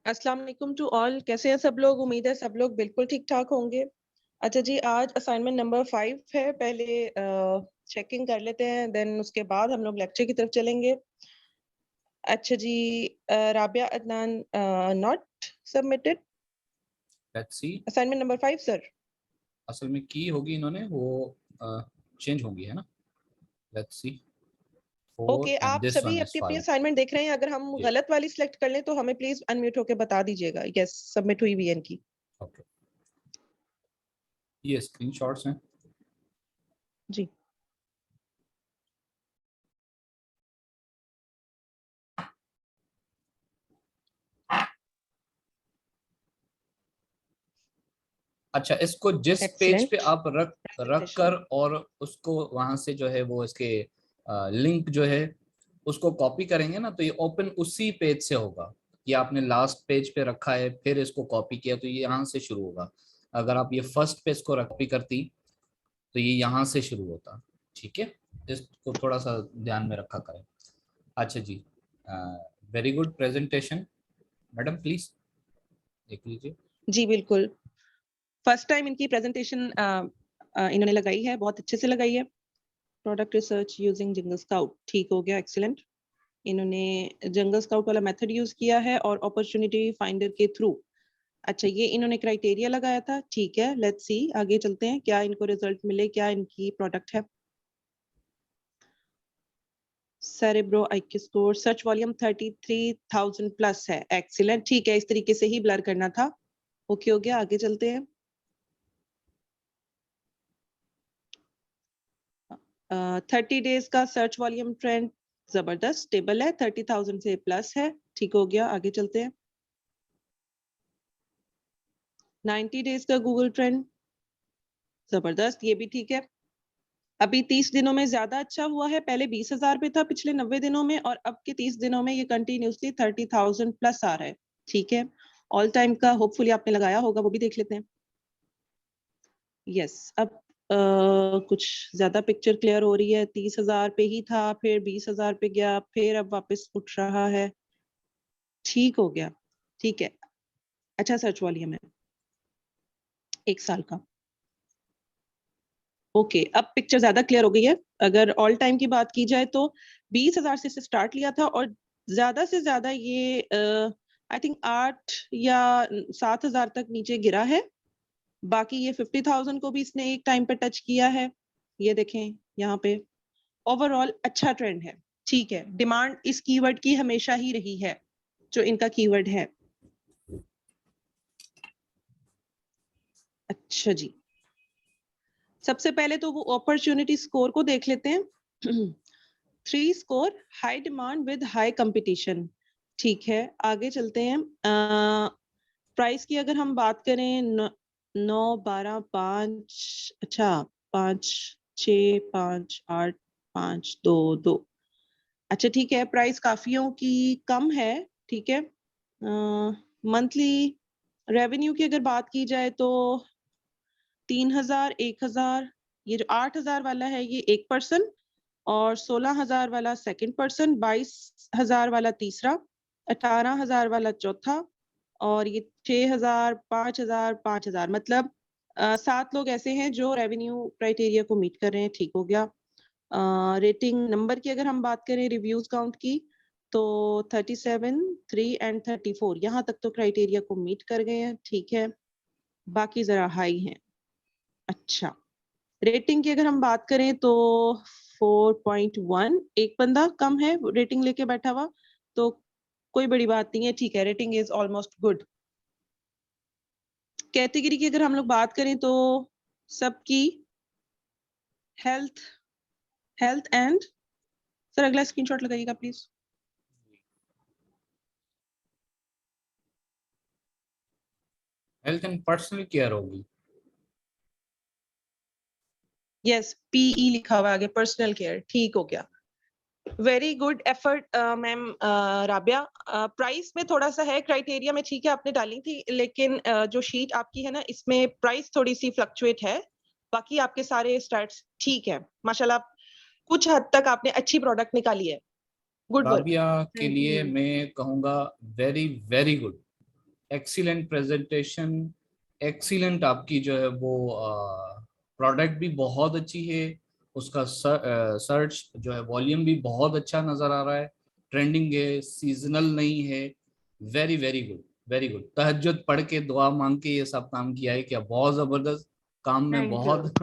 अस्सलाम वालेकुम to all. कैसे हैं सब लोग? उम्मीद है सब लोग बिल्कुल ठीक ठाक होंगे। अच्छा जी, आज असाइनमेंट नंबर 5 है। पहले चेकिंग कर लेते हैं, देन उसके बाद हम लोग लेक्चर की तरफ चलेंगे। अच्छा जी, Rabia Adnan not submitted let's see. Assignment number 5 sir. असल में की होगी इन्होंने वो चेंज होंगी, है ना। Let's see. ओके, 4 एंड आप दिस सभी वन इज अपनी अपनी 5। असाइनमेंट देख रहे हैं। अगर हम ये गलत वाली सिलेक्ट कर लें तो हमें प्लीज अनम्यूट होकर बता दीजिएगा। यस, सबमिट हुई भी है इनकी। ओके, ये स्क्रीनशॉट्स हैं। जी अच्छा, इसको जिस पेज पे एक्सीलेंट आप रख प्रेजेंटेशन। कर और उसको वहां से जो है वो इसके लिंक जो है उसको कॉपी करेंगे ना, तो ये ओपन उसी पेज से होगा। ये आपने लास्ट पेज पे रखा है, फिर इसको कॉपी किया तो ये यहाँ से शुरू होगा। अगर आप ये फर्स्ट पेज को कॉपी करती तो ये यहाँ से शुरू होता। ठीक है, इसको थोड़ा सा ध्यान में रखा करें। अच्छा जी, very good presentation. Madam please देख लीजिए। जी बिल्कुल, फर्स्ट टाइम इनकी प्रेजेंटेशन इन्होंने लगाई है, बहुत अच्छे से लगाई है। प्रोडक्ट रिसर्च यूजिंग जंगल स्काउट, ठीक हो गया, एक्सीलेंट। इन्होंने जंगल स्काउट वाला मेथड यूज किया है और अपॉर्चुनिटी फाइंडर के थ्रू। अच्छा, ये इन्होंने क्राइटेरिया लगाया था, ठीक है। लेट्स सी, आगे चलते हैं, क्या इनको रिजल्ट मिले, क्या इनकी प्रोडक्ट है। Cerebro IQ score search volume 33,000 plus है, एक्सीलेंट, ठीक है। इस तरीके से ही ब्लर करना था। ओके हो गया, आगे चलते हैं। 30 डेज का सर्च वॉल्यूम ट्रेंड जबरदस्त स्टेबल है, 30,000 से प्लस है, ठीक हो गया, आगे चलते हैं। 90 डेज का गूगल ट्रेंड जबरदस्त, ये भी ठीक है। अभी 30 दिनों में ज्यादा अच्छा हुआ है, पहले 20,000 पे था पिछले 90 दिनों में, और अब के 30 दिनों में ये कंटिन्यूसली 30,000 प्लस आ रहा है, ठीक है। ऑल टाइम का होपफुली आपने लगाया होगा, वो भी देख लेते हैं। यस, अब कुछ ज्यादा पिक्चर क्लियर हो रही है। 30,000 पे ही था, फिर 20,000 पे गया, फिर अब वापस उठ रहा है, ठीक हो गया, ठीक है। अच्छा, सर्च वॉल्यूम है 1 साल का। ओके, अब पिक्चर ज्यादा क्लियर हो गई है। अगर ऑल टाइम की बात की जाए तो 20,000 से स्टार्ट लिया था और ज्यादा से ज्यादा ये आई थिंक 8 या 7,000 तक नीचे गिरा है। बाकी ये 50,000 को भी इसने एक टाइम पे टच किया है, ये देखें यहाँ पे। ओवरऑल अच्छा ट्रेंड है, ठीक है। डिमांड इस कीवर्ड की हमेशा ही रही है, जो इनका कीवर्ड है। अच्छा जी, सबसे पहले तो वो अपॉर्चुनिटी स्कोर को देख लेते हैं। 3 score, high demand with high competition, ठीक है। आगे चलते हैं। प्राइस की अगर हम बात करें, 9, 12, 5, अच्छा 5, 6, 5, 8, 5, 2, 2, अच्छा ठीक है। प्राइस काफियों की कम है, ठीक है। मंथली रेवेन्यू की अगर बात की जाए तो 3,000, 1,000, ये जो 8,000 वाला है ये एक पर्सन, और 16,000 वाला सेकंड पर्सन, 22,000 वाला तीसरा, 18,000 वाला चौथा, और ये 6,000, 5,000, 5,000, मतलब 7 लोग ऐसे हैं जो रेवेन्यू क्राइटेरिया को मीट कर रहे हैं, ठीक हो गया। रेटिंग नंबर की अगर हम बात करें, रिव्यूज काउंट की, तो 37, 3 एंड 34, यहाँ तक तो क्राइटेरिया को मीट कर गए हैं, ठीक है। बाकी जरा हाई हैं। अच्छा, रेटिंग की अगर हम बात करें तो 4.1, एक बंदा कम है रेटिंग लेके बैठा हुआ, तो कोई बड़ी बात नहीं है, ठीक है। Rating is almost good. Category की अगर हम लोग बात करें तो सबकी हेल्थ, हेल्थ एंड, सर अगला स्क्रीनशॉट लगाइएगा please. Health and personal care होगी। यस, पीई लिखा हुआ है आगे, पर्सनल केयर, ठीक हो गया। Very good effort ma'am Rabia. Price में थोड़ा सा है, क्राइटेरिया में ठीक है आपने डाली थी, लेकिन जो शीट आपकी है ना, इसमें प्राइस थोड़ी सी फ्लक्चुएट है। बाकी आपके सारे स्टार्ट्स ठीक है, माशाल्लाह। कुछ हद तक आपने अच्छी प्रोडक्ट निकाली है, गुड वर्क। राबिया के लिए मैं कहूँगा very very good. Excellent presentation, excellent आपकी जो है वो प्रोडक्ट भी बहुत अच्छी है, उसका सर्च जो है वॉल्यूम भी बहुत अच्छा नजर आ रहा है, ट्रेंडिंग है, सीजनल नहीं है। Very very good, very good. तहज्जुद पढ़ के दुआ मांग के ये सब काम किया है क्या, बहुत जबरदस्त काम में, थैंक यू बहुत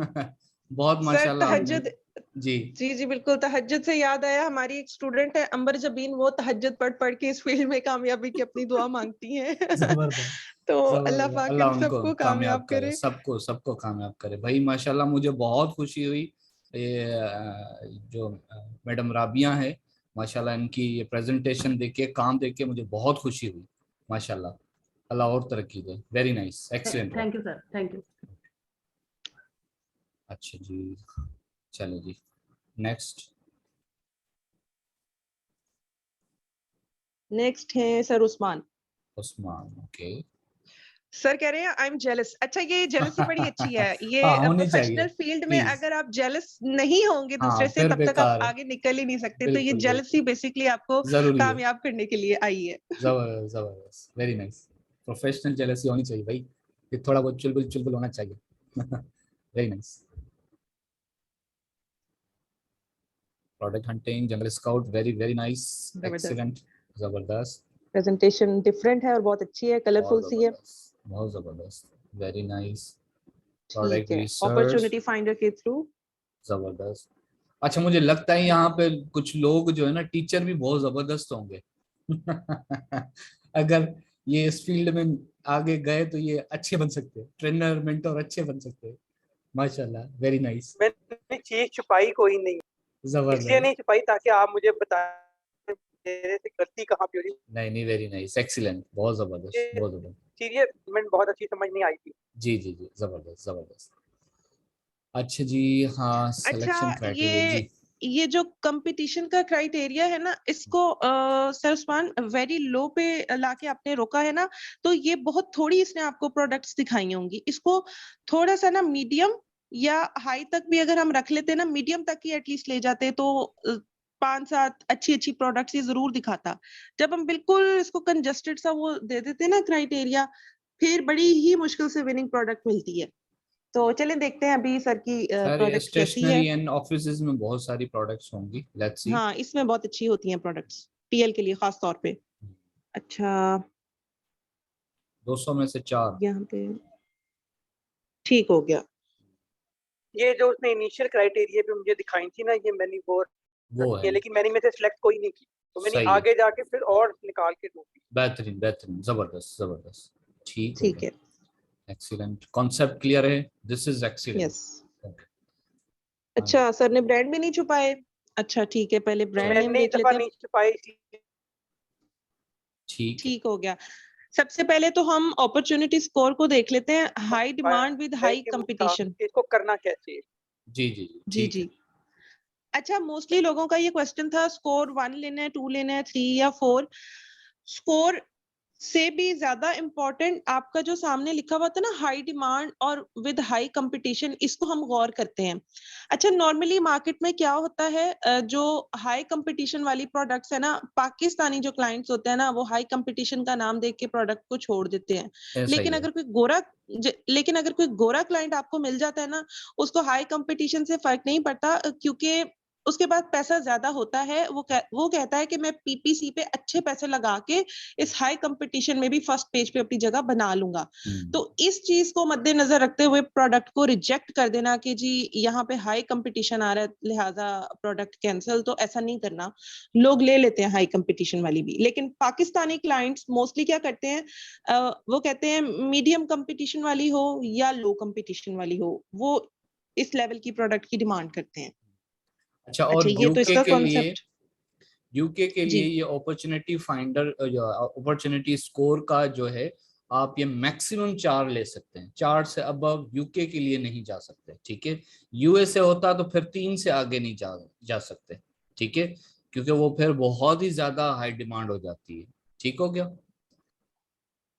बहुत सर माशाल्लाह आपने। तहज्जुद, जी जी जी बिल्कुल, तहज्जुद से याद आया, हमारी एक स्टूडेंट है अंबर जबीन, वो तहज्जुद पढ़ पढ़ के इस फील्ड में कामयाबी की अपनी दुआ मांगती हैं। जबरदस्त, तो अल्लाह जबरदस्त, पाक अल्लाह इन उनको सबको कामयाब कामयाब करे, करे। सबको सबको कामयाब करे भाई। माशाल्लाह मुझे बहुत खुशी हुई, ये जो मैडम राबिया है, माशाल्लाह इनकी ये प्रेजेंटेशन देख के, काम देख के मुझे बहुत खुशी हुई। माशाल्लाह, अल्लाह और तरक्की दे। Very nice, excellent. Thank you sir, thank you. अच्छा जी, चलो जी, नेक्स्ट। नेक्स्ट है sir Usman. Usman, okay. Sir कह रहे हैं आई एम जेलस। अच्छा, ये जेलसी बड़ी अच्छी है, ये हाँ होनी चाहिए प्रोफेशनल फील्ड में प्लीज। अगर आप जेलस नहीं होंगे हाँ दूसरे से, फिर तब तक आप बेकार है, आगे निकल ही नहीं सकते। तो ये बिल्कुल बिल्कुल, जेलसी बेसिकली आपको जरूरी है। कामयाब करने के लिए आई है। जबरदस्त, जबरदस्त, वेरी नाइस। प्रोफेशनल जेलसी होनी चाहिए भाई, ये थोड़ा बहुत चुलबुल चुलबुल होना चाहिए। Very nice. प्रोडक्ट हंटिंग, जंगल स्काउट, वेरी वेरी नाइस, जबरदस्त। एक्सीलेंट, जबरदस्त, प्रेजेंटेशन डिफरेंट है और बहुत अच्छी है, बहुत कलरफुल सी है। जबरदस्त, बहुत जबरदस्त, वेरी नाइस। ठीक प्रोडक्ट है, रिसर्च, अपॉर्चुनिटी फाइंडर के थ्रू। जबरदस्त। अच्छा मुझे लगता है यहाँ पे कुछ लोग जो है ना, टीचर भी बहुत जबरदस्त होंगे। अगर ये इस फील्ड में आगे गए तो ये अच्छे बन सकते हैं, ट्रेनर मेंटोर अच्छे बन सकते हैं। माशाल्लाह, वेरी नाइस, मैंने चीज छुपाई कोई नहीं, इसलिए जबरदस्त। नहीं छुपाई ताकि आप मुझे बताएं मेरे से गलती कहाँ पे हुई। नहीं नहीं, वेरी नाइस, एक्सीलेंट, बहुत जबरदस्त, बहुत जबरदस्त। सीरियस में बहुत अच्छी समझ नहीं आई थी। जी जी जी, जबरदस्त, जबरदस्त। अच्छा जी, हाँ, सिलेक्शन अच्छा, क्राइटेरिया जी। ये जो कंपटीशन का क्राइटेरिया है ना, इसको सर उस्मान वेरी लो पे लाके आपने रोका है ना, तो ये बहुत थोड़ी इसने आपको प्रोडक्ट्स दिखाई होंगी। इसको थोड़ा सा ना मीडियम या हाई तक भी अगर हम रख लेते ना, मीडियम तक ही एटलीस्ट ले जाते, तो 5-7 अच्छी अच्छी प्रोडक्ट्स ये जरूर दिखाता। जब हम बिल्कुल इसको कंजस्टेड सा वो दे देते ना क्राइटेरिया, फिर बड़ी ही मुश्किल से विनिंग प्रोडक्ट मिलती है। तो चलें देखते हैं अभी सर की सर ये प्रोडक्ट कैसी है। स्टेशनरी एंड ऑफिसेज में बहुत सारी प्रोडक्ट्स होंगी, लेट्स सी। हाँ, इसमें बहुत अच्छी होती हैं प्रोडक्ट्स, पीएल के लिए खास तौर पे। अच्छा, 200 में से 4। यहाँ पे ठीक हो गया। ये जो उसने इनिशियल क्राइटेरिया पे मुझे दिखाई थी ना, ये मैंने वो वो रखी है, है, लेकिन मैंने में से सिलेक्ट कोई नहीं की, तो मैंने सही है, आगे जाके फिर और निकाल के दूंगी। बेहतरीन बेहतरीन, जबरदस्त जबरदस्त, ठीक हो ठीक गया, है, एक्सीलेंट। कॉन्सेप्ट क्लियर है, this is excellent. Yes. Okay, हाँ जी, अच्छा, सर ने ब्रांड भी नहीं छुपाए। अच्छा ठीक है, पहले ब्रांड नेम मैंने इस देख दफा लेते हैं। नहीं छुपाई, इसलिए ठीक है। ठीक हो गया। सबसे पहले तो हम अपॉर्चुनिटी स्कोर को देख लेते हैं, हाई डिमांड विद हाई कि कंपटीशन। इसको करना कैसे है। जी जी जी, जी ठीक है। जी। अच्छा, मोस्टली लोगों का ये क्वेश्चन था, स्कोर 1 लेना है, 2 लेना है, 3 या 4। स्कोर से भी ज्यादा इम्पोर्टेंट आपका जो सामने लिखा हुआ था ना, हाई डिमांड और विद हाई कंपटीशन, इसको हम गौर करते हैं। अच्छा, नॉर्मली मार्केट में क्या होता है, जो हाई कंपटीशन वाली प्रोडक्ट्स है ना, पाकिस्तानी जो क्लाइंट्स होते हैं ना, वो हाई कंपटीशन का नाम देख के प्रोडक्ट को छोड़ देते हैं। ऐसा ही लेकिन है। अगर कोई गोरा क्लाइंट आपको मिल जाता है ना, उसको हाई कंपटीशन से फर्क नहीं पड़ता, क्योंकि उसके पास पैसा ज्यादा होता है। वो कहता है कि मैं पीपीसी पे अच्छे पैसे लगा के इस हाई कंपटीशन में भी फर्स्ट पेज पे अपनी जगह बना लूंगा। तो इस चीज को मद्देनजर रखते हुए प्रोडक्ट को रिजेक्ट कर देना कि जी यहाँ पे हाई कंपटीशन आ रहा है लिहाजा प्रोडक्ट कैंसिल, तो ऐसा नहीं करना। लोग ले लेते हैं हाई कंपटीशन वाली भी, लेकिन पाकिस्तानी क्लाइंट्स मोस्टली क्या करते हैं, वो कहते हैं मीडियम कंपटीशन वाली हो या लो कंपटीशन वाली हो, वो इस लेवल की प्रोडक्ट की डिमांड करते हैं। अच्छा, अच्छा, और ये तो इसका कॉन्सेप्ट। यूके के जी लिए ये अपॉर्चुनिटी फाइंडर, अपॉर्चुनिटी स्कोर का जो है, आप ये मैक्सिमम 4 ले सकते हैं, 4 से अबव यूके के लिए नहीं जा सकते, ठीक है। यूएसए होता तो फिर 3 से आगे नहीं जा सकते, ठीक है, क्योंकि वो फिर बहुत ही ज्यादा हाई डिमांड हो जाती है। ठीक हो गया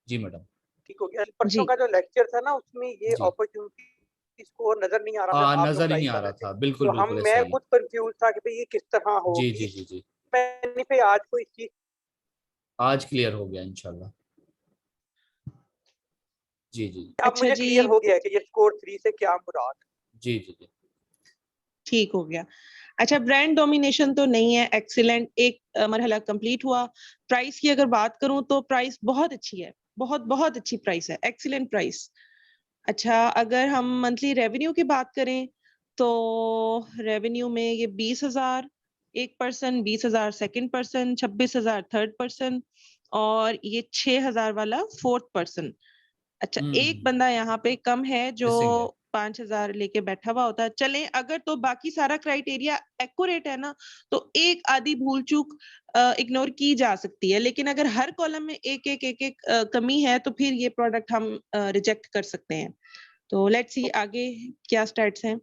जी मैडम। ठीक हो गया। परसों जी का जो लेक्चर था ना, उसमें ये जी, अपॉर्चुनिटी स्कोर नजर नहीं आ रहा था, आप लोग नजर ही नहीं गाइड आ कर रहा रहे थे। था, बिल्कुल तो बिल्कुल ऐसा मैं ही है। खुद कंफ्यूज था कि भाई ये किस तरह जी होगी। जी जी जी, मैंने फिर आज कोई चीज आज क्लियर हो गया इंशाल्लाह। जी जी अब अच्छा मुझे जी, क्लियर हो गया है कि ये स्कोर 3 से क्या मुराद है। जी जी जी ठीक हो गया। अच्छा, ब्रांड डोमिनेशन तो नहीं है, एक्सीलेंट, एक मरहला कंप्लीट हुआ। प्राइस की अगर बात करूं तो प्राइस बहुत अच्छी है, बहुत बहुत अच्छी प्राइस है, एक्सीलेंट प्राइस। अच्छा, अगर हम मंथली रेवेन्यू की बात करें तो रेवेन्यू में ये 20,000 एक person, 20,000 second person, 26,000 third person और ये 6,000 वाला फोर्थ पर्सन। अच्छा, एक बंदा यहाँ पे कम है जो मिसिंग है। 5,000 लेके बैठा हुआ होता है। चले अगर तो बाकी सारा क्राइटेरिया एक्यूरेट है ना, तो एक आधी भूल चूक इग्नोर की जा सकती है, लेकिन अगर हर कॉलम में एक कमी है तो फिर ये प्रोडक्ट हम रिजेक्ट कर सकते हैं। तो लेट्स सी आगे क्या स्टैट्स हैं।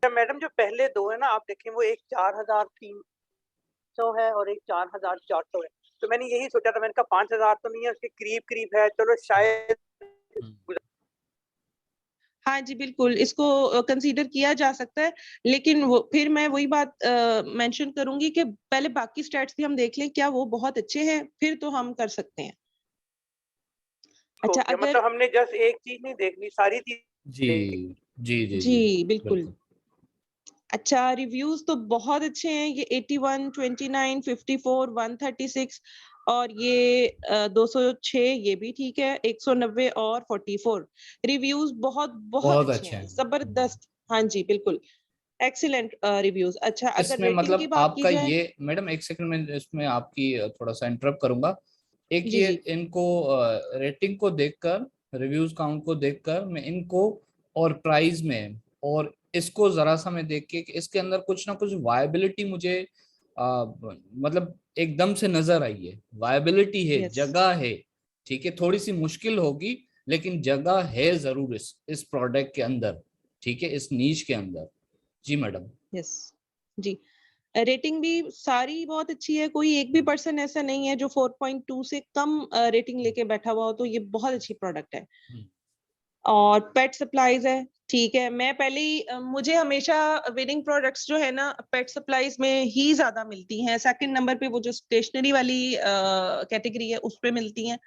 मैडम जो पहले दो है ना, आप देखें वो एक 4,300 है और एक 4,400 है। तो मैंने यही सोचा था, मैंने कहा 5,000 तो नहीं है, उसके करीब करीब है, चलो शायद। हाँ जी, बिल्कुल, इसको कंसीडर किया जा सकता है, लेकिन वो फिर मैं वही बात मेंशन करूंगी कि पहले बाकी स्टैट्स भी हम देख लें, क्या वो बहुत अच्छे हैं, फिर तो हम कर सकते हैं। अच्छा, अगर मतलब हमने जस्ट एक चीज नहीं देखनी, सारी चीज। जी जी जी जी जी, बिल्कुल। बिल्कुल। अच्छा, रिव्यूज तो बहुत अच्छे हैं, ये 81, 29, 54, 136 और ये 206, ये भी ठीक है, 190 और 44 रिव्यूज बहुत बहुत बहुत अच्छे अच्छे हैं, हैं। जबरदस्त। हाँ जी, बिल्कुल, एक्सीलेंट रिव्यूज। अच्छा, अगर इसमें रेटिंग की मतलब बात की आपका जाए, ये मैडम एक सेकंड में इसमें आपकी थोड़ा सा इंटरप्ट करूंगा। एक जी ये जी इनको रेटिंग को देखकर, रिव्यूज काउंट को देखकर मैं इनको और प्राइस में और इसको जरा सा मैं देख के कि इसके अंदर कुछ ना कुछ वायबिलिटी मुझे मतलब एकदम से नजर आई है। वायबिलिटी है, यस जगह है। ठीक है, थोड़ी सी मुश्किल होगी लेकिन जगह है जरूर इस प्रोडक्ट के अंदर। ठीक है, इस नीश के अंदर। जी मैडम। यस जी। रेटिंग भी सारी बहुत अच्छी है, कोई एक भी पर्सन ऐसा नहीं है जो 4.2 से कम रेटिंग लेके बैठा हुआ हो, तो ये बहुत अच्छी प्रोडक्ट है। और पेट सप्लाईज है, ठीक है। मैं पहले ही मुझे हमेशा विनिंग प्रोडक्ट्स जो है ना पेट सप्लाईज में ही ज्यादा मिलती हैं, सेकंड नंबर पे वो जो स्टेशनरी वाली कैटेगरी है उस पे मिलती हैं।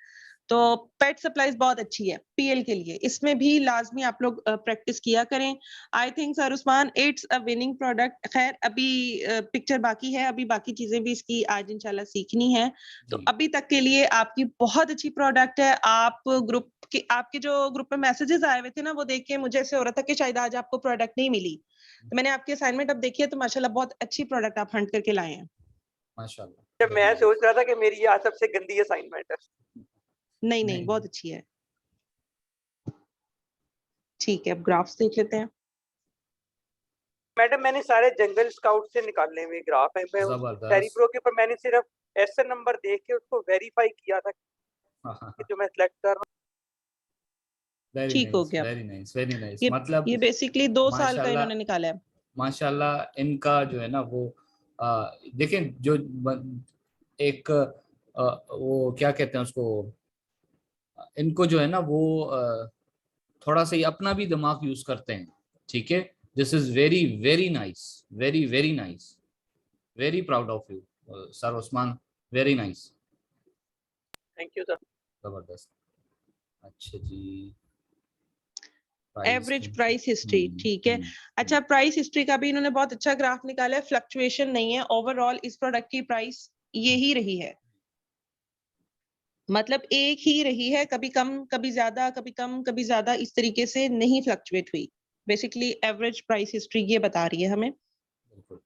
तो पेट सप्लाईज बहुत अच्छी है पीएल के लिए, इसमें भी लाजमी आप लोग प्रैक्टिस किया करें। I think sir Usman it's a winning product. खैर अभी पिक्चर बाकी है, अभी बाकी चीजें भी इसकी आज इंशाल्लाह सीखनी है। तो जी अभी तक के लिए आपकी बहुत अच्छी प्रोडक्ट है। आप ग्रुप के आपके जो ग्रुप में मैसेजेस आए हुए थे ना, वो देख के मुझे ऐसे हो रहा था कि शायद आज आपको प्रोडक्ट नहीं मिली, तो मैंने आपकी असाइनमेंट अब देखी है, तो माशाल्लाह बहुत अच्छी प्रोडक्ट आप हंट करके लाए हैं। माशाल्लाह। जब मैं सोच रहा था कि मेरी आज सबसे गंदी असाइनमेंट है। नहीं नहीं, नहीं बहुत अच्छी है। ठीक है, अब ग्राफ्स देख लेते हैं। मैडम मैंने सारे जंगल स्काउट से निकाले हुए ग्राफ है, मैं उसको टेरी जबरदस्त। प्रो के ऊपर मैंने सिर्फ एसएन नंबर देख के उसको वेरीफाई किया था हाँ हाँ कि हाँ। जो मैं सिलेक्ट कर रहा वेरी ठीक हो नाइस गया। Very nice very nice. ये मतलब ये बेसिकली 2 साल का माशाल्लाह इन्होंने निकाला है। माशाल्लाह इनका जो है ना वो देखें जो एक वो क्या कहते हैं उसको, इनको जो है ना वो थोड़ा सा ये अपना भी दिमाग यूज करते हैं। ठीक है, this is very very nice, very very nice, very proud of you sir Usman, very nice. Thank you sir. जबरदस्त। अच्छा जी, प्राइस एवरेज प्राइस हिस्ट्री, ठीक है। हम्म। अच्छा, प्राइस हिस्ट्री का भी इन्होंने बहुत अच्छा ग्राफ निकाला है, फ्लक्चुएशन नहीं है, ओवरऑल इस प्रोडक्ट की प्राइस ये ही रही है, मतलब एक ही रही है, कभी कम कभी ज्यादा, कभी कम कभी ज्यादा, इस तरीके से नहीं फ्लक्चुएट हुई। बेसिकली एवरेज प्राइस हिस्ट्री ये बता रही है हमें। बिल्कुल।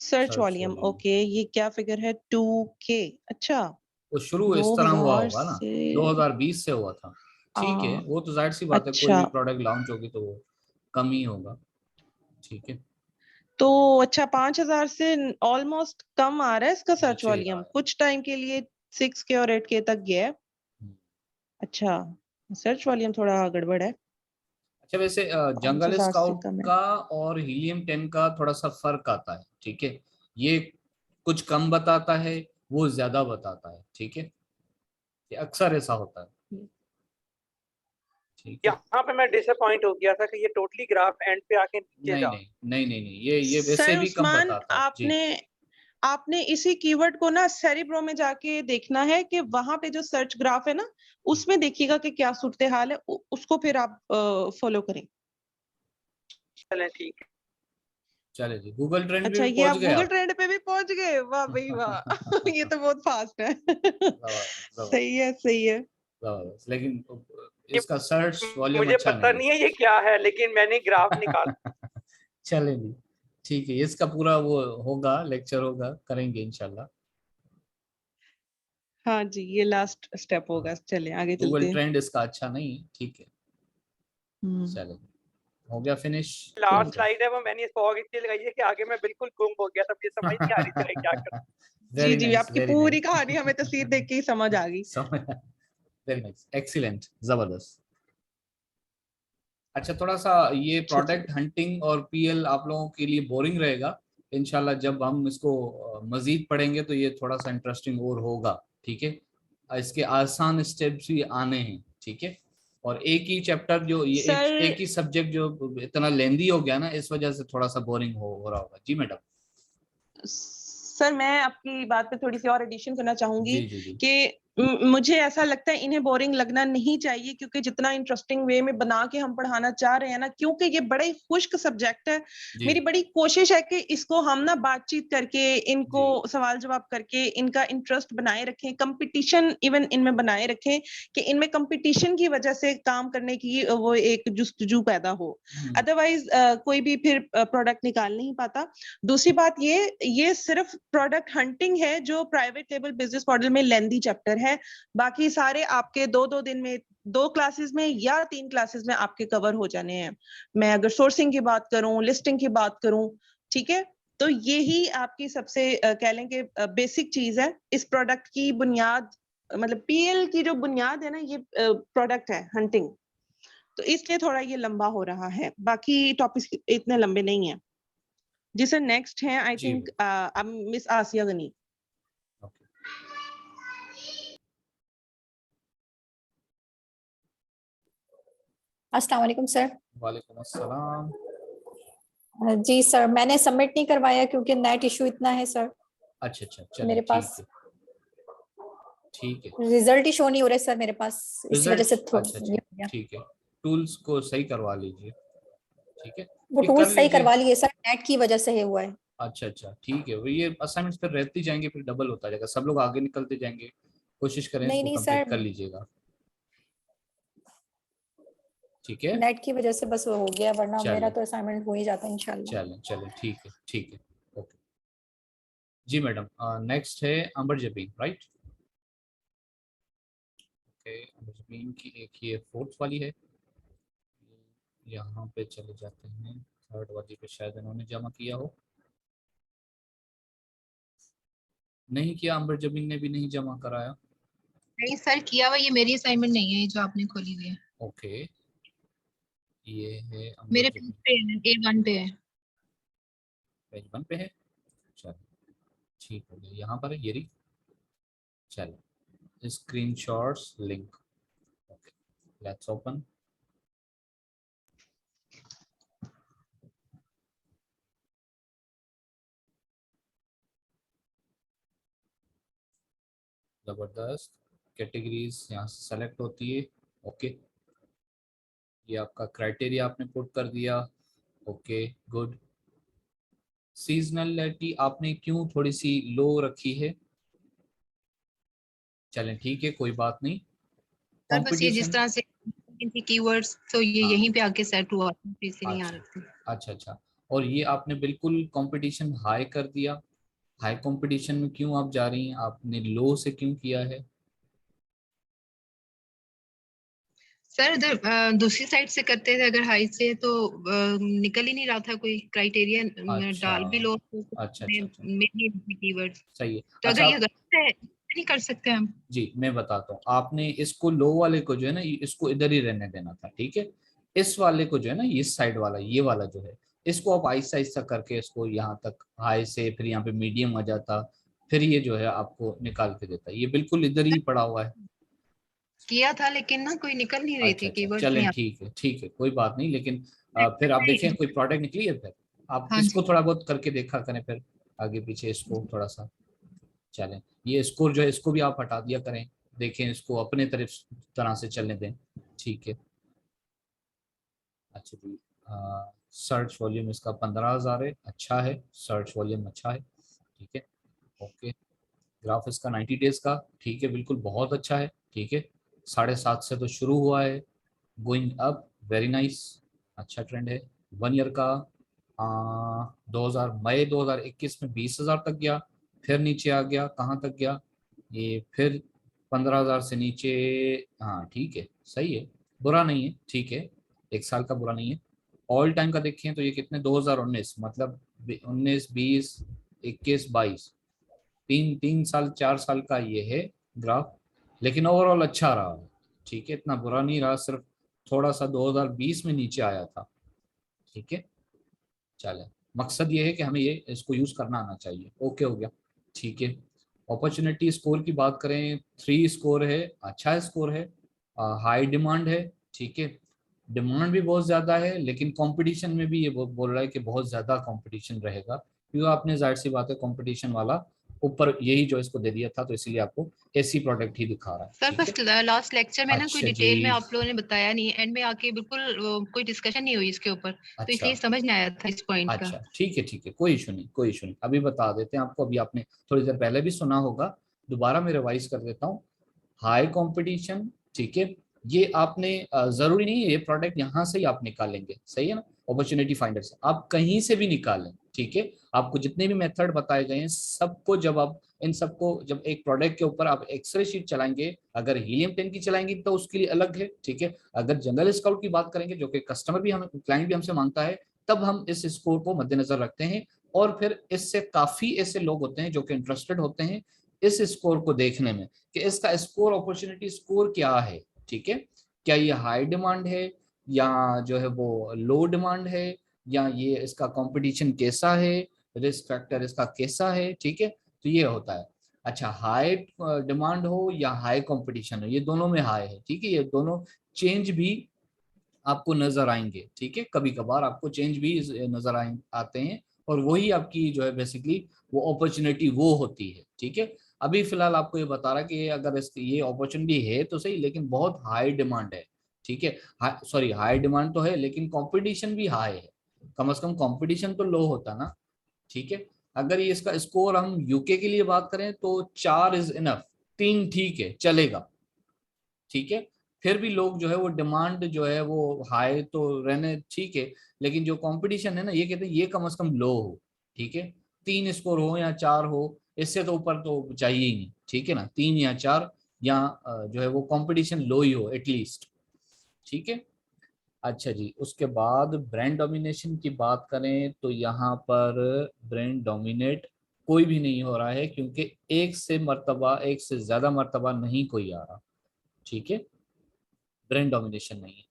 Search search volume, volume okay, ये क्या फिगर है, 2K। अच्छा, वो शुरू इस तरह हुआ 2000 होगा ना, से 2020 से हुआ था। ठीक है, वो तो जाहिर सी बात है, कोई अच्छा, भी प्रोडक्ट लॉन्च होगी तो वो कम ही होगा। ठीक है। तो अच्छा 5,000 से ऑलमोस्ट कम आ रहा है इसका सर्च नीचे ही आ वॉल्यूम, रहा है। कुछ टाइम के लिए 6K और 8K तक गया है। हम्म। अच्छा, सर्च वॉल्यूम थोड़ा गड़बड़ है, अच्छा, वैसे पांच जंगल हजार से स्काउट कम है। का और हीलियम 10 का थोड़ा सा फर्क आता है। ठीक है, ये कुछ कम बताता है, वो ज्यादा बताता है। ठीक है, ये अक्सर ऐसा होता है। ठीक है। यहाँ पे मैं डिसअपॉइंट हो गया था कि ये टोटली ग्राफ एंड पे आके नीचे नहीं जा। नहीं नहीं नहीं नहीं, ये वैसे सर भी कम उस्मान, बताता है जी। आपने इसी कीवर्ड को ना सेरिब्रो में जाके देखना है कि वहां पे जो सर्च ग्राफ है ना उसमें देखिएगा कि क्या सूरत हाल है, उसको फिर आप फॉलो करें। चलें ठीक है। चले जी, गूगल ट्रेंड अच्छा, पे ये पहुंच आप गए गूगल आप। ट्रेंड पे भी पहुंच गए, वाह भाई वाह ये तो बहुत फास्ट है सही है सही है। जबरदस्त। लेकिन ये इसका सर्च वॉल्यूम मुझे अच्छा पता नहीं नहीं है ये क्या है, लेकिन मैंने ग्राफ निकाला। है चले जी, ठीक है, इसका पूरा वो होगा, लेक्चर होगा, करेंगे इंशाल्लाह। हाँ जी, ये लास्ट स्टेप होगा, चले आगे चलते गूगल हैं। ट्रेंड इसका अच्छा नहीं है, ठीक है, चलो हो गया फिनिश। लास्ट स्लाइड है वो, मैंने इस फॉग इसलिए लगाई है कि आगे मैं बिल्कुल गुम हो गया था, मुझे समझ नहीं आ रही थी मैं क्या करूं। जी वेरी जी, नाइस, आपकी वेरी पूरी नाइस कहानी हमें तस्वीर देख के ही समझ आ गई। वेरी नाइस, एक्सीलेंट, जबरदस्त। अच्छा, थोड़ा सा ये अच्छा जी। प्रोडक्ट हंटिंग और पीएल आप लोगों के लिए बोरिंग रहेगा, इंशाल्लाह जब हम इसको मजीद पढ़ेंगे तो ये थोड़ा सा इंटरेस्टिंग और होगा, ठीक है। इसके आसान स्टेप्स भी आने हैं, ठीक है। और एक ही चैप्टर जो ये सर एक ही सब्जेक्ट जो इतना लेंदी हो गया ना, इस वजह से थोड़ा सा बोरिंग हो रहा होगा। जी मैडम। सर मैं आपकी बात पे थोड़ी सी और एडिशन करना चाहूंगी जी जी जी कि मुझे ऐसा लगता है इन्हें बोरिंग लगना नहीं चाहिए, क्योंकि जितना इंटरेस्टिंग वे में बना के हम पढ़ाना चाह रहे हैं ना, क्योंकि ये बड़ा ही खुश्क सब्जेक्ट है। जी मेरी बड़ी कोशिश है कि इसको हम ना बातचीत करके, इनको जी सवाल जवाब करके इनका इंटरेस्ट बनाए रखें, कंपटीशन इवन इनमें बनाए रखें कि इनमें कंपटीशन की वजह से काम करने की वो एक जुस्तजू पैदा हो। अदरवाइज कोई भी फिर प्रोडक्ट निकाल नहीं पाता। दूसरी बात ये सिर्फ प्रोडक्ट हंटिंग है जो प्राइवेट लेबल बिजनेस मॉडल में लेंदी चैप्टर है। बाकी सारे आपके 2-2 दिन में, 2 क्लासेस में या 3 क्लासेस में आपके कवर हो जाने हैं। मैं अगर सोर्सिंग की बात करूं, लिस्टिंग की बात करूं, ठीक है, तो यही आपकी सबसे कह लें कि बेसिक चीज है। इस प्रोडक्ट की बुनियाद, मतलब पीएल की जो बुनियाद है ना, ये प्रोडक्ट है हंटिंग, तो इसलिए थोड़ा ये लंबा हो रहा है, बाकी टॉपिक्स इतने लंबे नहीं है। जी सर, नेक्स्ट है आई जी थिंक मिस आसिया गनी। ओके। अस्सलाम वालेकुम सर। वालेकुम अस्सलाम। जी सर, मैंने सबमिट नहीं करवाया क्योंकि नेट इशू इतना है सर। अच्छा अच्छा, चलिए मेरे ठीक पास है, ठीक है। रिजल्ट ही शो नहीं हो रहा है सर मेरे पास, इसी वजह रिजल्ट, से अच्छा ये अच्छा, हो गया। ठीक है, टूल्स को सही करवा लीजिए, ठीक है, वो ये टूल कर सही लीजिए। करवा लिए सर, नेट की वजह से है हुआ है। अच्छा अच्छा, ठीक है, वो ये असाइनमेंट्स फिर रहती जाएंगे, फिर डबल होता जाएगा, सब लोग आगे निकलते जाएंगे, कोशिश करें नहीं इसको नहीं कंप्लीट सर, कर लीजिएगा, ठीक है। नेट की वजह से बस वो हो गया, वरना मेरा चले तो असाइनमेंट हो ही जाता है इंशाल्लाह। चले चले, ठीक है ठीक है, ओके। जी मैडम, नेक्स्ट है अंबर जबीन, राइट। ओके, अंबर जबीन की एक ये फोर्थ वाली है, यहाँ पे चले जाते हैं, थर्ड वाली पे शायद इन्होंने जमा किया हो, नहीं किया, अंबर जबीन ने भी नहीं जमा कराया। नहीं सर, किया हुआ, ये मेरी असाइनमेंट नहीं है, ये जो आपने खोली हुई है। ओके, ये है अंबर मेरे जबीन, पेज पे है, A1 पे है। पेज 1 पे है, चलो ठीक हो गया, यहाँ पर है ये रही, चलो screenshots link, okay, let's open. जबरदस्त, कैटेगरीज यहाँ से सेलेक्ट होती है, ओके, ये आपका क्राइटेरिया आपने पुट कर दिया, ओके गुड। सीजनलिटी आपने क्यों थोड़ी सी लो रखी है, चलें ठीक है, कोई बात नहीं। सर बस ये जिस कंपटीशन, तरह से इनकी कीवर्ड्स, तो ये हाँ, यहीं पे आके सेट हुआ, इसीलिए यहाँ अच्छा रखते हैं। अच्छा अच्छा, और ये आपने बिल्कुल कंपटीशन हाई कर दिया, हाई कंपटीशन में क्यों आप जा रही हैं, आपने लो से क्यों किया है। सर उधर दूसरी साइड से करते थे, अगर हाई से तो निकल ही नहीं रहा था कोई क्राइटेरिया, अच्छा डाल भी लो तो अच्छा अच्छा अच्छा, कीवर्ड्स, सही है। तो अच्छा अगर ये गलत है नहीं कर सकते हम। जी मैं बताता हूँ, आपने इसको लो वाले को जो है ना, इसको इधर ही रहने देना था, ठीक है। इस वाले को जो है ना, इस साइड वाला, ये वाला जो है, इसको आप आहिस्ता आहिस्ता करके इसको यहाँ तक हाई से, फिर यहाँ पे मीडियम आ जाता, फिर ये जो है आपको निकाल के देता, ये बिल्कुल इधर ही पड़ा हुआ है। किया था लेकिन ना कोई निकल नहीं रही अच्छा थी, अच्छा, कीवर्ड्स नहीं चलें आ ठीक है, कोई बात नहीं, लेकिन फिर आप रही। देखें कोई प्रोडक्ट निकली है, फिर आप हाँ इसको जी, थोड़ा बहुत करके देखा करें, फिर आगे पीछे स्कोर थोड़ा सा चलें। ये स्कोर जो है इसको भी आप हटा दिया करें, देखें इसको अपने तरह से चलने दें, ठीक है। अच्छा जी, सर्च वॉल्यूम इसका 15,000 है, अच्छा है, सर्च वॉल्यूम अच्छा है, ठीक है, ओके। ग्राफ इसका 90 डेज का, ठीक है, बिल्कुल बहुत अच्छा है, ठीक है, 7.5 से तो शुरू हुआ है, गोइंग अप, वेरी नाइस, अच्छा ट्रेंड है। 1 ईयर का मई 2021 में 20,000 तक गया, फिर नीचे आ गया, कहाँ तक गया ये, फिर 15,000 से नीचे, हाँ ठीक है, सही है, बुरा नहीं है, ठीक है, 1 साल का बुरा नहीं है। ऑल टाइम का देखें तो ये कितने 2019 मतलब 19, 20, 21, 22, 3 साल 4 साल का ये है ग्राफ, लेकिन ओवरऑल अच्छा रहा है, ठीक है, इतना बुरा नहीं रहा, सिर्फ थोड़ा सा 2020 में नीचे आया था, ठीक है। चले, मकसद ये है कि हमें ये इसको यूज करना आना चाहिए, ओके हो गया, ठीक है। अपॉर्चुनिटी स्कोर की बात करें, 3 स्कोर है, अच्छा स्कोर है, हाई डिमांड है, ठीक है, डिमांड भी बहुत ज्यादा है, लेकिन कंपटीशन में भी ये बोल रहा है कि बहुत ज्यादा कंपटीशन रहेगा, क्योंकि आपने जाहिर सी बात है कंपटीशन वाला ऊपर यही जो इसको दे दिया था, तो इसीलिए आपको एसी प्रोडक्ट ही दिखा रहा है, सर ठीक है। बस लास्ट लेक्चर में ना कोई अच्छा डिटेल में जी, आप लोगों ने बताया नहीं, एंड में आके बिल्कुल कोई डिस्कशन नहीं हुई इसके ऊपर, तो अच्छा इसलिए समझ नहीं आया था इस पॉइंट का। अच्छा, ठीक है ठीक है, कोई इशू नहीं, कोई इशू नहीं, अभी बता देते हैं आपको, अभी आपने थोड़ी देर पहले भी सुना होगा, दोबारा मैं रिवाइज कर देता हूँ। हाई कंपटीशन, ठीक है, ये आपने जरूरी नहीं है ये प्रोडक्ट यहाँ से ही आप निकालेंगे, सही है ना, अपॉर्चुनिटी फाइंडर से आप कहीं से भी निकालें, ठीक है, आपको जितने भी मेथड बताए गए हैं सबको, जब आप इन सबको जब एक प्रोडक्ट के ऊपर आप एक्सरे शीट चलाएंगे, अगर हीलियम 10 की चलाएंगे तो उसके लिए अलग है, ठीक है, अगर जनरल स्काउट की बात करेंगे जो कि कस्टमर भी, हम क्लाइंट भी हमसे मांगता है, तब हम इस स्कोर को मद्देनजर रखते हैं, और फिर इससे काफी ऐसे लोग होते हैं जो कि इंटरेस्टेड होते हैं इस स्कोर को देखने में कि इसका स्कोर, अपॉर्चुनिटी स्कोर क्या है, ठीक है, क्या ये हाई डिमांड है या जो है वो लो डिमांड है, या ये इसका कंपटीशन कैसा है, रिस्क फैक्टर इसका कैसा है, ठीक है, तो ये होता है। अच्छा, हाई डिमांड हो या हाई कंपटीशन हो, ये दोनों में हाई है, ठीक है, ये दोनों चेंज भी आपको नजर आएंगे, ठीक है, कभी कभार आपको चेंज भी नजर आते हैं, और वही आपकी जो है बेसिकली वो अपॉर्चुनिटी वो होती है, ठीक है। अभी फिलहाल आपको ये बता रहा कि अगर ये अपॉर्चुनिटी है तो सही, लेकिन बहुत हाई डिमांड है, ठीक है, सॉरी हाई डिमांड तो है लेकिन कंपटीशन भी हाई है, कम से कम कंपटीशन तो लो होता ना, ठीक है। अगर ये इसका स्कोर हम यूके के लिए बात करें तो 4 इज इनफ, 3 ठीक है, चलेगा, ठीक है, फिर भी लोग जो है वो डिमांड जो है वो हाई तो रहने ठीक है, लेकिन जो कंपटीशन है ना, ये कहते हैं ये कम से कम लो हो, ठीक है, 3 स्कोर हो या 4 हो, इससे तो ऊपर तो चाहिए ही नहीं, ठीक है ना, 3 या 4, या जो है वो कंपटीशन लो ही हो एटलीस्ट, ठीक है। अच्छा जी, उसके बाद ब्रांड डोमिनेशन की बात करें तो यहाँ पर ब्रांड डोमिनेट कोई भी नहीं हो रहा है, क्योंकि एक से ज्यादा मर्तबा नहीं कोई आ रहा, ठीक है, ब्रांड डोमिनेशन नहीं है।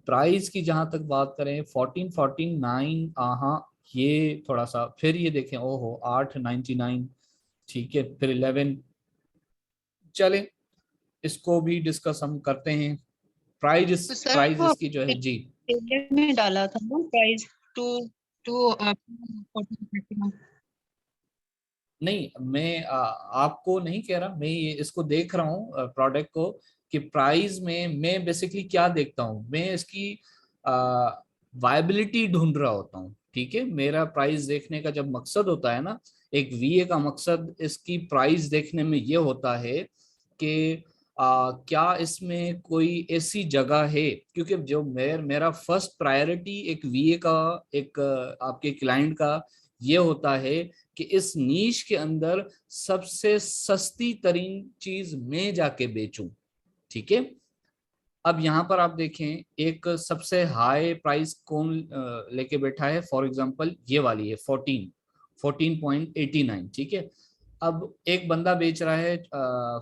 प्राइस की जहां तक बात करें 1449, हाँ ये थोड़ा सा, फिर ये देखें ओहो 899, ठीक है, फिर 11, चले इसको भी डिस्कस हम करते हैं। तो सर प्राइस वो इसकी जो है जी, टेबल में डाला था ना प्राइस टू टू 14 नहीं मैं आपको नहीं कह रहा, मैं ये इसको देख रहा हूँ प्रोडक्ट को, कि प्राइस में मैं बेसिकली क्या देखता हूँ, मैं इसकी वायबिलिटी ढूंढ रहा होता हूँ, ठीक है, मेरा प्राइस देखने का जब मकसद होता है ना, एक वीए का मकसद इसकी प्राइस देखने में ये होता है कि क्या इसमें कोई ऐसी जगह है, क्योंकि जो मेरा फर्स्ट प्रायोरिटी एक वीए का, एक आपके क्लाइंट का ये होता है कि इस नीश के अंदर सबसे सस्ती तरीन चीज मैं जाके बेचूं, ठीक है। अब यहाँ पर आप देखें एक सबसे हाई प्राइस कौन लेके बैठा है, फॉर एग्जांपल ये वाली है 14.89, ठीक है। अब एक बंदा बेच रहा है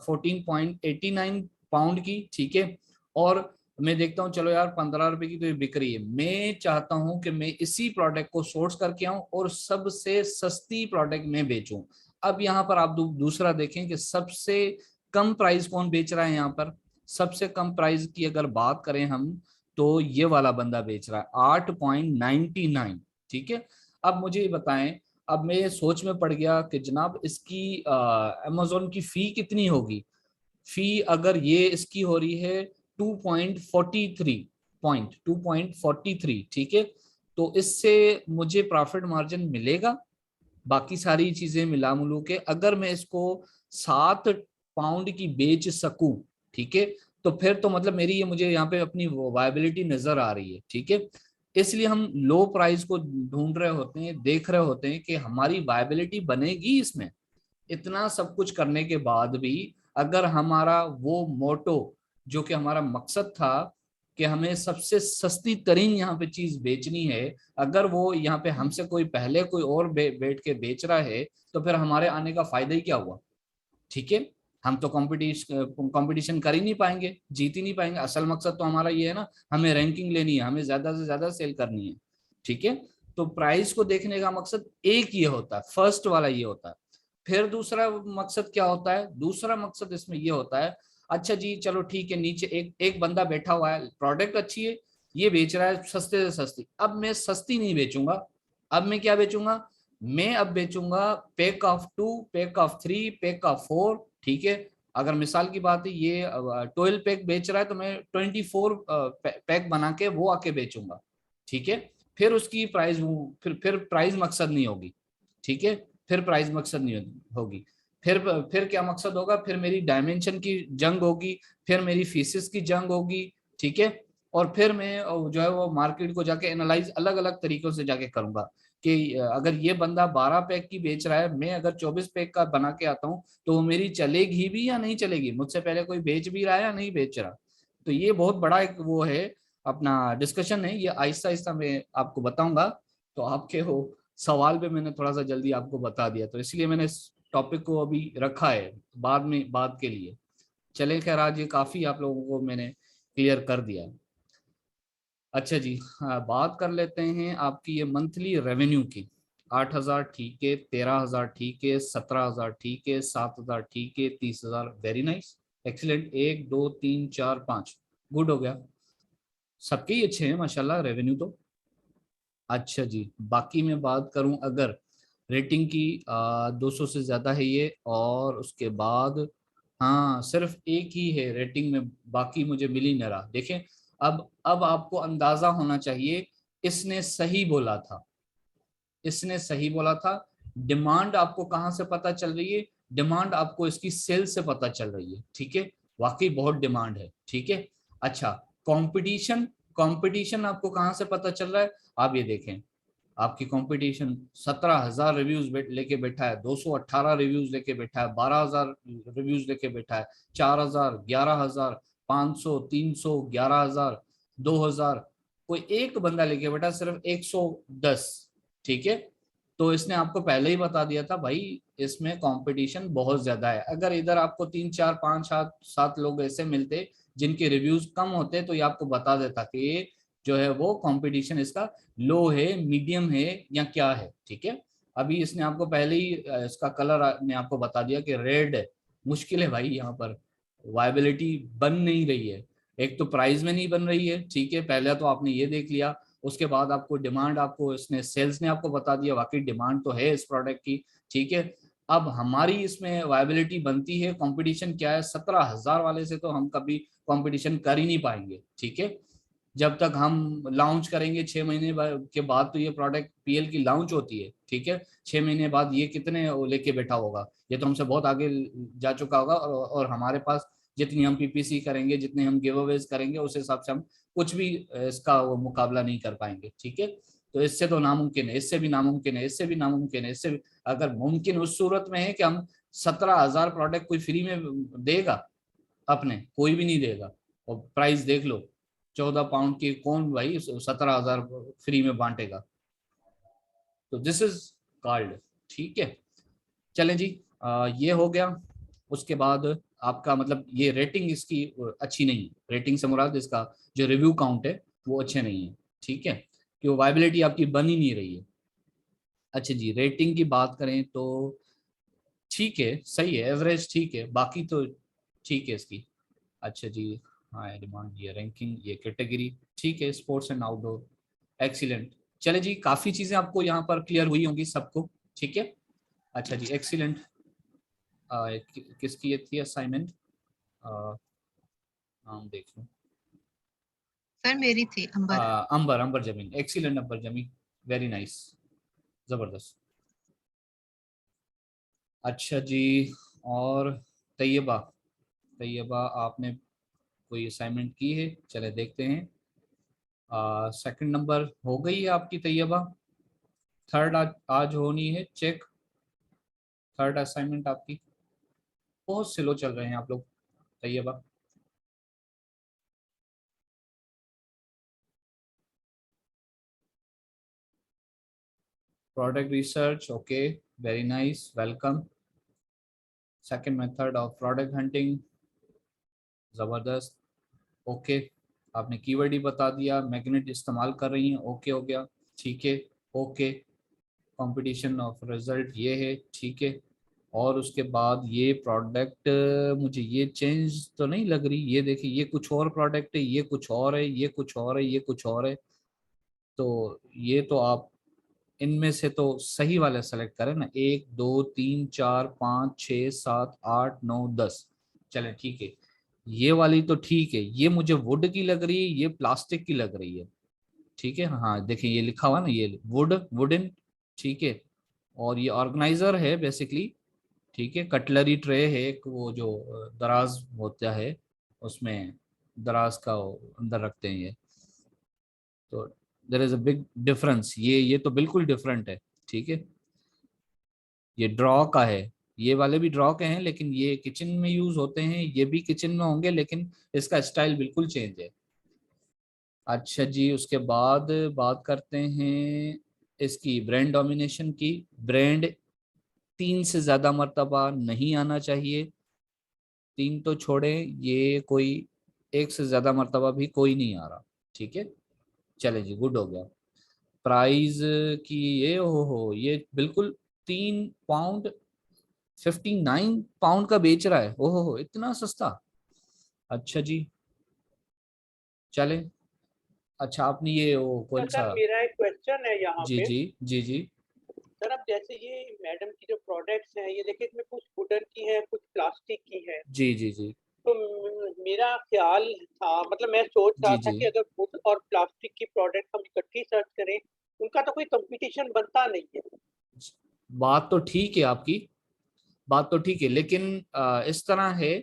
14.89 पाउंड की, ठीक है, और मैं देखता हूँ चलो यार 15 रुपए की तो ये बिक रही है, मैं चाहता हूं कि मैं इसी प्रोडक्ट को सोर्स करके आऊं और सबसे सस्ती प्रोडक्ट में बेचूं। अब यहाँ पर आप दूसरा देखें कि सबसे कम प्राइस कौन बेच रहा है, यहाँ पर सबसे कम प्राइस की अगर बात करें हम, तो ये वाला बंदा बेच रहा है 8.99, ठीक है। अब मुझे ये बताएं अब मैं ये सोच में पड़ गया कि जनाब इसकी अमेज़न की फी कितनी होगी। फी अगर ये इसकी हो रही है 2.43, ठीक है, तो इससे मुझे प्रॉफिट मार्जिन मिलेगा। बाकी सारी चीजें मिला मिलू के अगर मैं इसको 7 पाउंड की बेच सकूं, ठीक है, तो फिर तो मतलब मेरी ये मुझे यहाँ पे अपनी वायबिलिटी नजर आ रही है, ठीक है। इसलिए हम लो प्राइस को ढूंढ रहे होते हैं, देख रहे होते हैं कि हमारी वायबिलिटी बनेगी इसमें। इतना सब कुछ करने के बाद भी अगर हमारा वो मोटो जो कि हमारा मकसद था कि हमें सबसे सस्ती तरीन यहाँ पे चीज बेचनी है, अगर वो यहाँ पे हमसे कोई पहले कोई और बैठ के बेच रहा है, तो फिर हमारे आने का फायदा ही क्या हुआ, ठीक है। हम तो कंपटीशन कर ही नहीं पाएंगे, जीत ही नहीं पाएंगे। असल मकसद तो हमारा ये है ना, हमें रैंकिंग लेनी है, हमें ज्यादा से ज्यादा सेल करनी है, ठीक है। तो प्राइस को देखने का मकसद एक ये होता है, फर्स्ट वाला ये होता है। फिर दूसरा मकसद क्या होता है, दूसरा मकसद इसमें ये होता है, अच्छा जी चलो ठीक है, नीचे एक बंदा बैठा हुआ है, प्रोडक्ट अच्छी है, ये बेच रहा है सस्ते से सस्ती। अब मैं सस्ती नहीं बेचूंगा, अब मैं क्या बेचूंगा, मैं अब बेचूंगा pack of 2, pack of 3, pack of 4, ठीक है। अगर मिसाल की बात है ये 12 पैक बेच रहा है तो मैं 24 पैक बना के वो आके बेचूंगा, ठीक है। फिर उसकी प्राइस फिर प्राइस मकसद नहीं होगी, ठीक है। फिर प्राइस मकसद नहीं होगी। फिर क्या मकसद होगा, फिर मेरी डायमेंशन की जंग होगी, फिर मेरी फीसिस की जंग होगी, ठीक है। और फिर मैं जो है वो मार्केट को जाके एनालाइज अलग अलग तरीकों से जाके करूंगा कि अगर ये बंदा 12 पैक की बेच रहा है, मैं अगर 24 पैक का बना के आता हूँ, तो वो मेरी चलेगी भी या नहीं चलेगी, मुझसे पहले कोई बेच भी रहा है या नहीं बेच रहा। तो ये बहुत बड़ा एक वो है अपना डिस्कशन है, ये आहिस्ता आहिस्ता मैं आपको बताऊंगा। तो आपके वो सवाल पे मैंने थोड़ा सा जल्दी आपको बता दिया, तो इसलिए मैंने इस टॉपिक को अभी रखा है बाद में बात के लिए। चले खैर, आज ये काफी आप लोगों को मैंने क्लियर कर दिया। अच्छा जी, हाँ, बात कर लेते हैं आपकी ये मंथली रेवेन्यू की। 8,000 ठीक है, 13,000 ठीक है, 17,000 ठीक है, 7,000 ठीक है, 30,000 वेरी नाइस, एक्सीलेंट। 1 2 3 4 5 गुड हो गया, सबके ही अच्छे हैं माशाल्लाह रेवेन्यू तो। अच्छा जी, बाकी मैं बात करूं अगर रेटिंग की, 200 से ज्यादा है ये, और उसके बाद हाँ सिर्फ एक ही है रेटिंग में, बाकी मुझे मिल ही नहीं रहा। देखें, अब आपको अंदाजा होना चाहिए, इसने सही बोला था, इसने सही बोला था। डिमांड आपको कहाँ से पता चल रही है, डिमांड आपको इसकी सेल से पता चल रही है, ठीक है। वाकई बहुत डिमांड है, ठीक है। अच्छा, कंपटीशन, कंपटीशन आपको कहाँ से पता चल रहा है, आप ये देखें, आपकी कंपटीशन 17,000 रिव्यूज लेके बैठा है, 218 रिव्यूज लेके बैठा है, 12,000 रिव्यूज लेके बैठा है, 4,000, 11,000, 500, 300, 11,000, 2,000, कोई एक बंदा लेके बैठा सिर्फ 110, ठीक है। तो इसने आपको पहले ही बता दिया था भाई इसमें कंपटीशन बहुत ज्यादा है। अगर इधर आपको 3 4 5 7 लोग ऐसे मिलते जिनके रिव्यूज कम होते, तो ये आपको बता देता कि ये जो है वो कंपटीशन इसका लो है, मीडियम है या क्या है, ठीक है। अभी इसने आपको पहले ही इसका कलर ने आपको बता दिया कि रेड है। मुश्किल है भाई, यहाँ पर वायबिलिटी बन नहीं रही है। एक तो प्राइस में नहीं बन रही है, ठीक है, पहले तो आपने ये देख लिया। उसके बाद आपको डिमांड, आपको इसने सेल्स ने आपको बता दिया वाकई डिमांड तो है इस प्रोडक्ट की, ठीक है। अब हमारी इसमें वायबिलिटी बनती है, कंपटीशन क्या है, 17,000 वाले से तो हम कभी कंपटीशन कर ही नहीं पाएंगे, ठीक है। जब तक हम लॉन्च करेंगे 6 महीने के बाद, तो ये प्रोडक्ट पीएल की लॉन्च होती है, ठीक है। 6 महीने बाद ये कितने लेके बैठा होगा, ये तो हमसे बहुत आगे जा चुका होगा। और हमारे पास जितनी हम पीपीसी करेंगे, जितने हम गिव अवेज करेंगे, उस हिसाब से हम कुछ भी इसका वो मुकाबला नहीं कर पाएंगे, ठीक है। तो इससे तो नामुमकिन है, इससे भी नामुमकिन है, इससे भी नामुमकिन है, इससे भी अगर मुमकिन उस सूरत में है कि हम 17,000 प्रोडक्ट कोई फ्री में देगा, अपने कोई भी नहीं देगा। और प्राइस देख लो, 14 पाउंड की कौन भाई 17,000 फ्री में बांटेगा। तो दिस इज कॉल्ड, ठीक है। चलें जी, ये हो गया। उसके बाद आपका मतलब ये रेटिंग इसकी अच्छी नहीं है, रेटिंग से मुराद इसका जो रिव्यू काउंट है वो अच्छे नहीं है, ठीक है, कि वो वायबिलिटी आपकी बन ही नहीं रही है। अच्छा जी, रेटिंग की बात करें तो ठीक है, सही है, एवरेज ठीक है, बाकी तो ठीक है इसकी। अच्छा जी, हाँ डिमांड, ये रैंकिंग, ये कैटेगरी ठीक है, स्पोर्ट्स एंड आउटडोर, एक्सीलेंट। चले जी, काफी चीजें आपको यहाँ पर क्लियर हुई होंगी सबको, ठीक है, अच्छा जी, एक्सीलेंट। किसकी ये थी असाइनमेंट, नाम देख लूं। सर मेरी थी अंबर। अंबर, अंबर जमीन, एक्सीलेंट अंबर जमीन, वेरी नाइस, जबरदस्त। अच्छा जी, और तैयबा, तैयबा आपने कोई असाइनमेंट की है? चले देखते हैं। सेकंड नंबर हो गई है आपकी तैयबा। थर्ड आज होनी है चेक, थर्ड असाइनमेंट आपकी। बहुत स्लो चल रहे हैं आप लोग Tayyaba. Product research, okay, very nice, welcome. Second method of product hunting, जबरदस्त, ओके। आपने कीवर्ड ही बता दिया, मैग्नेट इस्तेमाल कर रही हैं, ओके हो गया, ठीक है, ओके। कंपटीशन ऑफ रिजल्ट ये है, ठीक है। और उसके बाद ये प्रोडक्ट, मुझे ये चेंज तो नहीं लग रही, ये देखिए ये कुछ और प्रोडक्ट है, ये कुछ और है, ये कुछ और है, ये कुछ और है। तो ये तो आप इनमें से तो सही वाला सेलेक्ट करें ना, 1 2 3 4 5 6 7 8 9 10। चले ठीक है, ये वाली तो ठीक है, ये मुझे वुड की लग रही है, ये प्लास्टिक की लग रही है, ठीक है। हाँ देखिए ये लिखा हुआ ना, ये वुड, वुडन, ठीक है। और ये ऑर्गेनाइजर है बेसिकली, ठीक है। कटलरी ट्रे है एक, वो जो दराज होता है उसमें दराज का वो अंदर रखते हैं ये। तो there is a big difference, ये तो बिल्कुल डिफरेंट है, ठीक है। ये ड्रॉ का है, ये वाले भी ड्रॉ के हैं, लेकिन ये किचन में यूज होते हैं, ये भी किचन में होंगे, लेकिन इसका स्टाइल बिल्कुल चेंज है। अच्छा जी, उसके बाद बात करते हैं इसकी ब्रांड डोमिनेशन की। ब्रांड 3 से ज्यादा मर्तबा नहीं आना चाहिए, 3 तो छोड़े, ये कोई 1 से ज्यादा मर्तबा भी कोई नहीं आ रहा, ठीक है। चले जी, गुड हो गया। प्राइस की ये हो ये बिल्कुल 3 पाउंड 59 पाउंड का बेच रहा है, ओहो हो इतना सस्ता। अच्छा जी, चले। अच्छा आपने ये वो कौन सा, सर मेरा एक क्वेश्चन है यहाँ जी पे। जी जी जी सर अब जैसे ये मैडम की जो प्रोडक्ट्स हैं, ये देखिए इसमें कुछ वुडन की है, कुछ प्लास्टिक की है। जी जी जी तो मेरा ख्याल था, मतलब मैं सोच रहा जी था जी, कि अगर वुड और प्लास्टिक की प्रोडक्ट हम इकट्ठी सर्च करें, उनका तो कोई कंपटीशन बनता नहीं है। बात तो ठीक है आपकी, बात तो ठीक है, लेकिन इस तरह है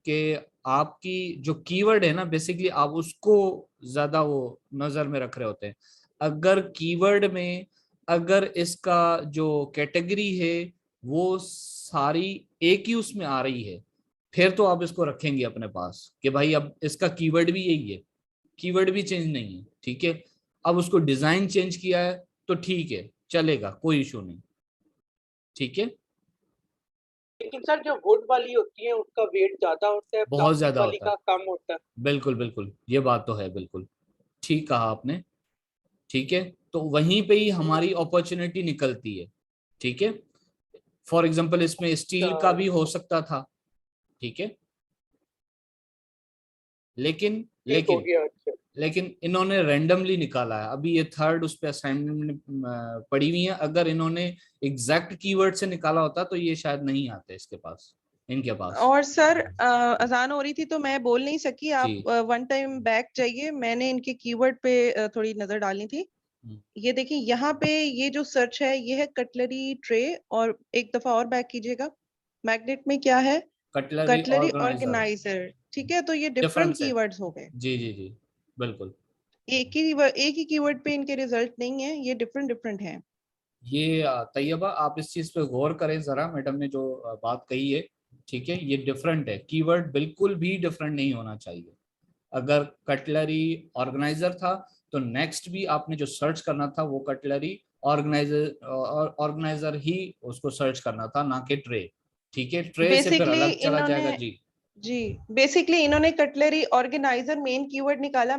कि आपकी जो कीवर्ड है ना, बेसिकली आप उसको ज्यादा वो नजर में रख रहे होते हैं। अगर कीवर्ड में, अगर इसका जो कैटेगरी है वो सारी एक ही उसमें आ रही है, फिर तो आप इसको रखेंगे अपने पास कि भाई अब इसका कीवर्ड भी यही है, कीवर्ड भी चेंज नहीं है, ठीक है। अब उसको डिजाइन चेंज किया है तो ठीक है, चलेगा, कोई इशू नहीं, ठीक है। लेकिन सर जो वुड वाली होती है उसका वेट ज्यादा होता है, बहुत प्लास्टिक ज्यादा वाली होता है, का कम होता है। बिल्कुल बिल्कुल, ये बात तो है, बिल्कुल ठीक कहा आपने, ठीक है। तो वहीं पे ही हमारी अपॉर्चुनिटी निकलती है, ठीक है। फॉर एग्जांपल इसमें स्टील का भी हो सकता था, ठीक है। लेकिन ठीक हो लेकिन गया। अच्छा, लेकिन इन्होंने रैंडमली निकाला है, अभी ये थर्ड उस पे असाइनमेंट पड़ी हुई है। अगर इन्होंने एग्जैक्ट कीवर्ड से निकाला होता तो ये शायद नहीं आते इसके पास, इनके पास। और सर अजान हो रही थी तो मैं बोल नहीं सकी, आप जी, वन टाइम बैक जाइए, मैंने इनके कीवर्ड पे थोड़ी नजर डालनी थी। ये देखिए यहाँ पे ये जो सर्च है ये है कटलरी ट्रे, और एक दफा और बैक कीजिएगा। मैग्नेट में क्या है? कटलरी कटलरी ऑर्गेनाइजर, ऑर्गेनाइजर, ठीक है। तो ये डिफरेंट डिफरेंस है, कीवर्ड्स हो गए, जी जी जी, बिल्कुल। एक ही कीवर्ड पे इनके रिजल्ट नहीं है, ये डिफरेंट डिफरेंट है। ये तैयबा आप इस चीज पे गौर करें जरा, मैडम ने जो बात कही है, ठीक है, ये डिफरेंट है, कीवर्ड बिल्कुल भी डिफरेंट नहीं होना चाहिए। अगर कटलरी ऑर्गेनाइजर था तो नेक्स्ट भी आपने जो सर्च करना था वो कटलरी ऑर्गेनाइजर ही उसको सर्च करना था, ना कि ट्रे, ठीक है। ट्रे से फिर बेसिकली अलग चला इन्होंने जाएगा जी। जी बेसिकली इन्होंने कटलरी ऑर्गेनाइजर मेन कीवर्ड निकाला,